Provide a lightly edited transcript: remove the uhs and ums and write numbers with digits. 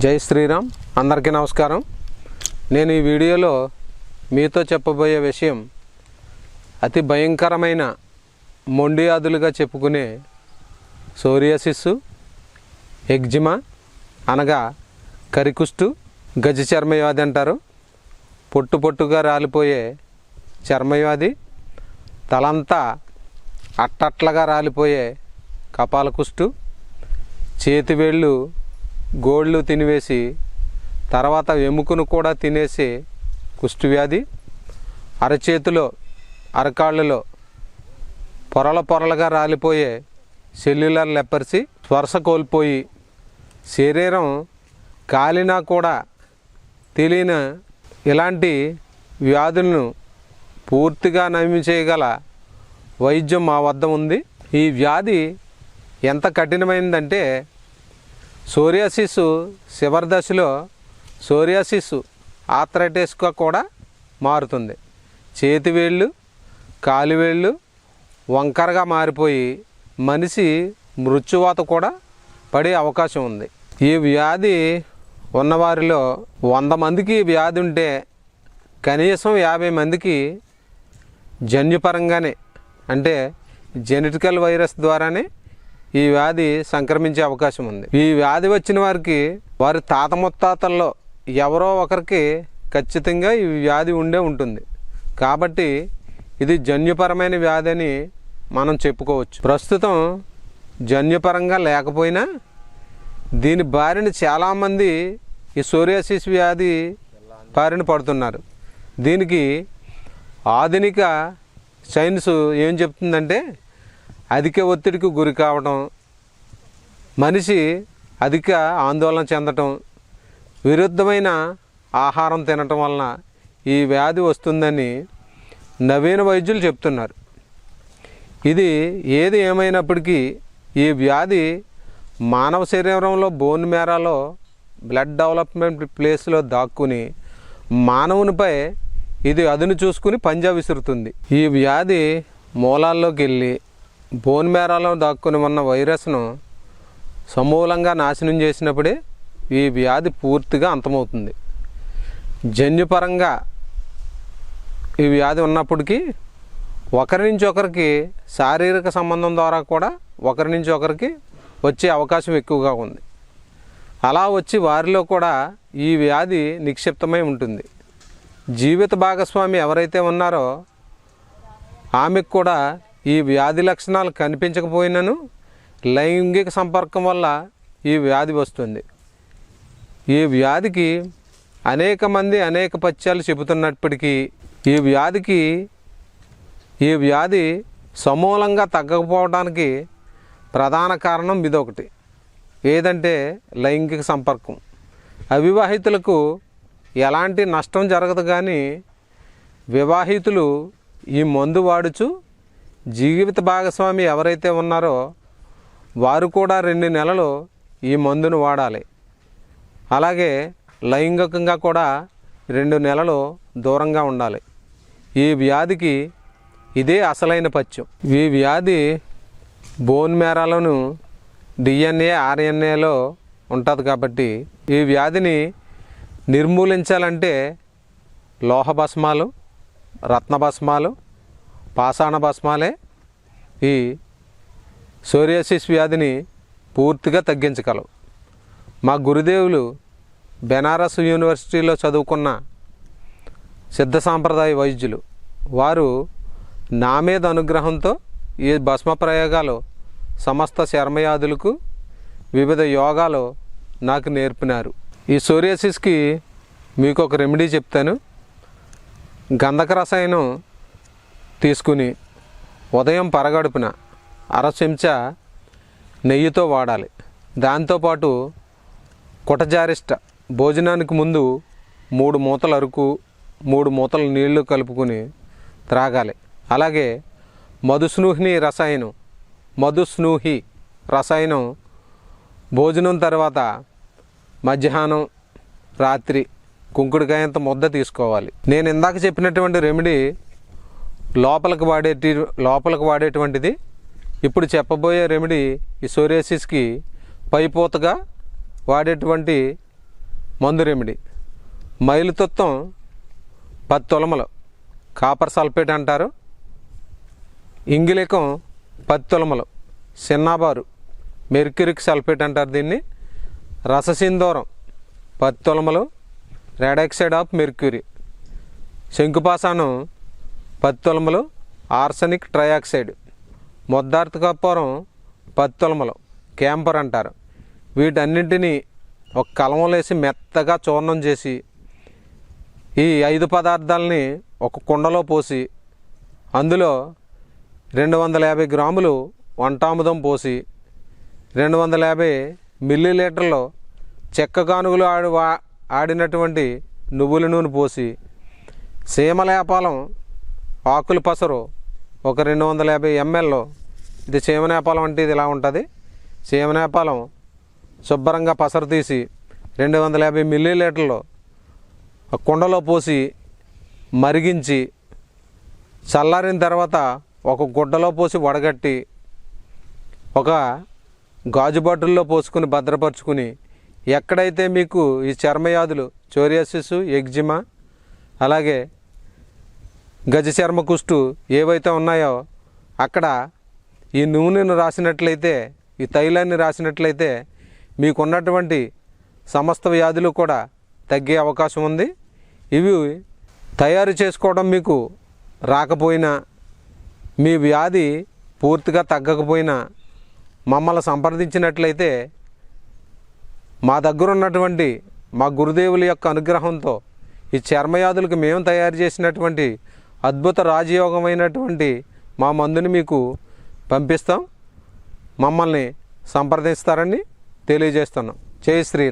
జై శ్రీరామ్. అందరికీ నమస్కారం. నేను ఈ వీడియోలో మీతో చెప్పబోయే విషయం అతి భయంకరమైన మొండి వ్యాధులుగా చెప్పుకునే సోరియాసిస్, ఎగ్జిమా అనగా కరికుష్టు, గజ చర్మవ్యాధి అంటారు. పొట్టు పొట్టుగా రాలిపోయే చర్మవ్యాధి, తలంతా అట్టట్లగా రాలిపోయే కపాల కుష్టు, చేతివేళ్ళు గోళ్ళు తినివేసి తర్వాత ఎముకను కూడా తినేసి కుష్టు వ్యాధి, అరచేతిలో అరకాళ్ళలో పొరల పొరలుగా రాలిపోయే సెల్యులర్ లెపర్సీ, స్పర్శ కోల్పోయి శరీరం కాలినా కూడా తెలియని ఇలాంటి వ్యాధులను పూర్తిగా నయం చేయగల వైద్యం మా వద్ద ఉంది. ఈ వ్యాధి ఎంత కఠినమైందంటే సోరియాసిస్ చివరి దశలో సోరియాసిస్ ఆర్థరైటిస్గా కూడా మారుతుంది. చేతివేళ్ళు కాలివేళ్ళు వంకరగా మారిపోయి మనిషి మృత్యువాత కూడా పడే అవకాశం ఉంది. ఈ వ్యాధి ఉన్నవారిలో 100 మందికి వ్యాధి ఉంటే కనీసం 50 మందికి జన్యుపరంగానే అంటే జెనెటికల్ వైరస్ ద్వారానే ఈ వ్యాధి సంక్రమించే అవకాశం ఉంది. ఈ వ్యాధి వచ్చిన వారికి వారి తాత ముత్తాతల్లో ఎవరో ఒకరికి ఖచ్చితంగా ఈ వ్యాధి ఉండే ఉంటుంది. కాబట్టి ఇది జన్యుపరమైన వ్యాధి అని మనం చెప్పుకోవచ్చు. ప్రస్తుతం జన్యుపరంగా లేకపోయినా దీని బారిన చాలామంది ఈ సోరియాసిస్ వ్యాధి బారిన పడుతున్నారు. దీనికి ఆధునిక సైన్స్ ఏం చెప్తుందంటే అధిక ఒత్తిడికి గురి కావడం, మనిషి అధిక ఆందోళన చెందటం, విరుద్ధమైన ఆహారం తినటం వలన ఈ వ్యాధి వస్తుందని నవీన వైద్యులు చెప్తున్నారు. ఇది ఏది ఏమైనప్పటికీ ఈ వ్యాధి మానవ శరీరంలో బోన్ మేరాలో బ్లడ్ డెవలప్మెంట్ ప్లేస్లో దాక్కుని మానవునిపై ఇది అదును చూసుకుని పంజా విసురుతుంది. ఈ వ్యాధి మూలాల్లోకి వెళ్ళి బోన్ మేరాలో దాక్కుని ఉన్న వైరస్ను సమూలంగా నాశనం చేసినప్పుడే ఈ వ్యాధి పూర్తిగా అంతమవుతుంది. జన్యుపరంగా ఈ వ్యాధి ఉన్నప్పటికీ ఒకరి నుంచి ఒకరికి శారీరక సంబంధం ద్వారా కూడా ఒకరి నుంచి ఒకరికి వచ్చే అవకాశం ఎక్కువగా ఉంది. అలా వచ్చి వారిలో కూడా ఈ వ్యాధి నిక్షిప్తమై ఉంటుంది. జీవిత భాగస్వామి ఎవరైతే ఉన్నారో ఆమెకు కూడా ఈ వ్యాధి లక్షణాలు కనిపించకపోయినను లైంగిక సంపర్కం వల్ల ఈ వ్యాధి వస్తుంది. ఈ వ్యాధికి అనేక మంది అనేక పథ్యాలు చెబుతున్నప్పటికీ ఈ వ్యాధి సమూలంగా తగ్గకపోవడానికి ప్రధాన కారణం ఇదొకటి. ఏదంటే లైంగిక సంపర్కం. అవివాహితులకు ఎలాంటి నష్టం జరగదు, కానీ వివాహితులు ఈ మందు వాడుచు జీవిత భాగస్వామి ఎవరైతే ఉన్నారో వారు కూడా 2 నెలలు ఈ మందును వాడాలి. అలాగే లైంగికంగా కూడా 2 నెలలు దూరంగా ఉండాలి. ఈ వ్యాధికి ఇదే అసలైన పథ్యం. ఈ వ్యాధి బోన్ మేరాలను DNA RNAలో ఉంటుంది. కాబట్టి ఈ వ్యాధిని నిర్మూలించాలంటే లోహ భస్మాలు, రత్న భస్మాలు, పాషాణ భస్మాలే ఈ సోరియాసిస్ వ్యాధిని పూర్తిగా తగ్గించగలవు. మా గురుదేవులు బెనారస్ యూనివర్సిటీలో చదువుకున్న సిద్ధ సాంప్రదాయ వైద్యులు. వారు నా మీద అనుగ్రహంతో ఈ భస్మ ప్రయోగాలు సమస్త చర్మవ్యాధులకు వివిధ యోగాలు నాకు నేర్పినారు. ఈ సోరియాసిస్కి మీకు ఒక రెమెడీ చెప్తాను. గంధక రసాయనం తీసుకుని ఉదయం పరగడుపున 1/2 చెంచా నెయ్యితో వాడాలి. దాంతోపాటు కుటజారిష్ట భోజనానికి ముందు 3 మూతల అరకు 3 మూతల నీళ్లు కలుపుకొని త్రాగాలి. అలాగే మధుస్నూహి రసాయనం భోజనం తర్వాత మధ్యాహ్నం రాత్రి కుంకుడుకాయంత ముద్ద తీసుకోవాలి. నేను ఇందాక చెప్పినటువంటి రెమెడీ లోపలికి వాడేటువంటిది. ఇప్పుడు చెప్పబోయే రెమెడీ ఈ సోరియాసిస్కి పైపోతగా వాడేటువంటి మందు రెమెడీ. మైలుతుత్తం 10 తులములు, కాపర్ సల్ఫేట్ అంటారు. ఇంగిలికం 10 తులములు, సిన్నాబారు, మెర్క్యూరిక్ సల్ఫేట్ అంటారు దీన్ని. రససింధూరం 10 తులములు, రెడాక్సైడ్ ఆఫ్ మెర్క్యూరీ. శంకుపాసానం 10 తులములు, ఆర్సనిక్ ట్రైఆక్సైడ్. మొద్దార్త కర్పూరం 10 తులములు, క్యాంపర్ అంటారు. వీటన్నింటినీ ఒక కలమంలో వేసి మెత్తగా చూర్ణం చేసి ఈ 5 పదార్థాలని ఒక కుండలో పోసి అందులో 250 గ్రాములు వంటాముదం పోసి 250 మిల్లీలీటర్లు చెక్క గానుగులు ఆడినటువంటి నువ్వుల నూనె పోసి సీమలేపాలం ఆకుల పసరు ఒక 250 ml. ఇది చీమనేపాలం అంటే ఇది ఇలా ఉంటుంది. చీమనేపాలం శుభ్రంగా పసరు తీసి 250 మిల్లీలీటర్లు కుండలో పోసి మరిగించి చల్లారిన తర్వాత ఒక గుడ్డలో పోసి వడగట్టి ఒక గాజు బాటిల్లో పోసుకుని భద్రపరుచుకుని ఎక్కడైతే మీకు ఈ చర్మవ్యాధులు సోరియాసిస్, ఎగ్జిమా, అలాగే గజ చర్మ కుష్టు ఏవైతే ఉన్నాయో అక్కడ ఈ నూనెను రాసినట్లయితే, ఈ తైలాన్ని రాసినట్లయితే మీకున్నటువంటి సమస్త వ్యాధులు కూడా తగ్గే అవకాశం ఉంది. ఇవి తయారు చేసుకోవడం మీకు రాకపోయినా, మీ వ్యాధి పూర్తిగా తగ్గకపోయినా మమ్మల్ని సంప్రదించినట్లయితే మా దగ్గర ఉన్నటువంటి మా గురుదేవుల యొక్క అనుగ్రహంతో ఈ చర్మవ్యాధులకు మేము తయారు చేసినటువంటి అద్భుత రాజయోగమైనటువంటి మా మందుని మీకు పంపిస్తాం. మమ్మల్ని సంప్రదిస్తారని తెలియజేస్తున్నాం. జై శ్రీరామ్.